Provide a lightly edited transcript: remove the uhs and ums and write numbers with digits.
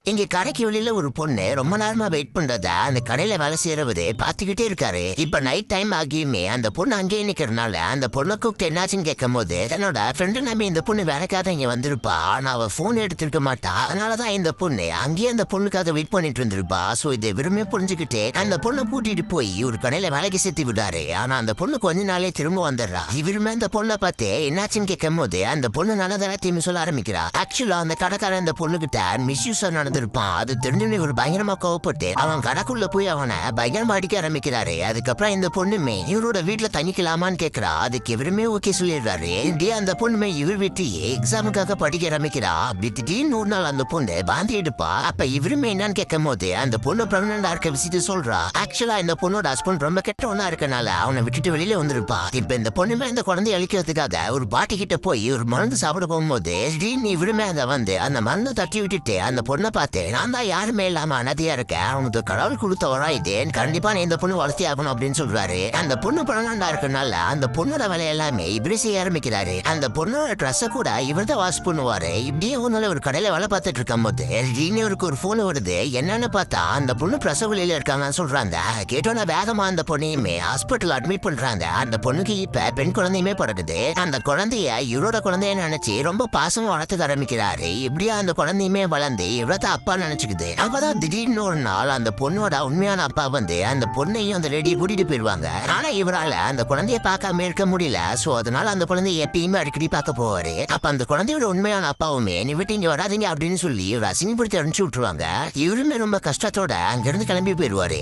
இங்க கடைக்கு வெளியில ஒரு பொண்ணு ரொம்ப நேரமா வெயிட் பண்றத அந்த கடையில வேலை செய்யறவரு பாத்துக்கிட்டே இருக்காரு. இப்ப நைட் டைம் ஆகியுமே அந்த பொண்ணு அங்கேயே நிக்கிறதுனால அந்த பொண்ணை கூப்பிட்டு என்னாச்சுன்னு கேட்கும் போது தன்னோட ஃப்ரெண்டு நம்பி இந்த பொண்ணு வேலைக்காக இங்க வந்திருப்பா. ஆனா அவ போன் எடுத்திருக்க மாட்டா. அதனாலதான் இந்த பொண்ணு அங்கேயே அந்த பொண்ணுக்காக வெயிட் பண்ணிட்டு இருந்திருப்பா. சோ இதை விரும்பி புரிஞ்சுக்கிட்டு அந்த பொண்ணை கூட்டிட்டு போய் ஒரு கடையில வேலைக்கு சேர்த்து விடாரு. ஆனா அந்த பொண்ணு கொஞ்ச நாளே திரும்ப வந்துடுறா. இவருமே அந்த பொண்ணை பார்த்து என்னாச்சுன்னு கேட்கும் போது அந்த பொண்ணு நல்லதான தீமை சொல்ல ஆரம்பிக்கிறா. ஆக்சுவலா அந்த கடைக்காரன் அந்த பொண்ணு கிட்ட மிஸ்யூஸ் நடந்திருப்பான். அது தெரிஞ்சு ஒரு பயங்கரமா கோவப்பட்டு அவன் கடைக்குள்ள போய் அவனை பயங்கரமா அடிக்க ஆரம்பிக்கிறாரு. அதுக்கப்புறம் இந்த பொண்ணுமே இவரோட வீட்டுல தங்கிக்கலாமான்னு கேக்குறா. அதுக்கு இவருமே ஓகே சொல்லிடுறாரு. இப்படியே அந்த பொண்ணுமே இவர் வீட்டையே எக்ஸாமுக்காக படிக்க ஆரம்பிக்கிறா. அப்படி திடீர்னு ஒரு நாள் அந்த பொண்ணு பாந்தி எடுப்பா. அப்ப இவருமே என்னன்னு கேட்கும் போது அந்த பொண்ணு பிரெக்னண்டா இருக்க விஷயத்த சொல்றா. ஆக்சுவலா இந்த பொண்ணோட ஹஸ்பண்ட் ரொம்ப கெட்டவனா இருக்கனால அவனை விட்டுட்டு வெளியில வந்திருப்பா. இப்ப இந்த பொண்ணுமே அந்த குழந்தைய அழிக்கிறதுக்காக ஒரு பாட்டி கிட்ட போய் ஒரு மருந்து சாப்பிட போகும்போது திடீர்னு இவருமே அதை வந்து அந்த மருந்து தட்டி விட்டுட்டு அந்த பொண்ணை பார்த்து நான் தான் யாருமே இல்லாம அனதியா இருக்கேன், அவனுக்கு கடவுள் கொடுத்தவரா இதேன், கண்டிப்பா நீ இந்த பொண்ணு வளர்த்தி ஆகணும் அப்படின்னு சொல்றாரு. அந்த பொண்ணு பிறந்தாண்டா இருக்கனால அந்த பொண்ணோட வேலை எல்லாமே இப்படி செய்ய ஆரம்பிக்கிறாரு. அந்த பொண்ணோட ட்ரெஸ்ஸை கூட இவர் தான் வாஷ் பண்ணுவாரு. இப்படியே ஒரு கடையில வேலை பார்த்துட்டு இருக்கும் போது இவருக்கு ஒரு போன் வருது. என்னன்னு பார்த்தா அந்த பொண்ணு பிரசவலியில இருக்காங்கன்னு சொல்றாங்க. கேட்டோன்னா வேகமா அந்த பொண்ணையுமே ஹாஸ்பிட்டல் அட்மிட் பண்றாங்க. அந்த பொண்ணுக்கு இப்ப பெண் குழந்தையுமே பிறகுது. அந்த குழந்தைய இவரோட குழந்தைய நினைச்சு ரொம்ப பாசமா வளர்த்துக்க ஆரம்பிக்கிறாரு. இப்படியா அந்த குழந்தையுமே வளர்ந்து இவரதான் அப்பா நினைச்சுக்குது. அப்பதான் திடீர்னு ஒரு நாள் அந்த பொண்ணோட உண்மையான அப்பா வந்து அந்த பொண்ணையும் அந்த லேடியை கூட்டிட்டு போயிருவாங்க. ஆனா இவரால அந்த குழந்தைய பார்க்காம இருக்க முடியல. சோ அதனால அந்த குழந்தைய எப்பயுமே அடிக்கடி பார்க்க போவாரு. அப்ப அந்த குழந்தையோட உண்மையான அப்பாவுமே நீ விட்டு இங்க வராதீங்க அப்படின்னு சொல்லி இவர் அசிங்கப்படுத்தி அனுப்பிச்சு விட்டுருவாங்க. இவருமே ரொம்ப கஷ்டத்தோட அங்கிருந்து கிளம்பி போயிருவாரு.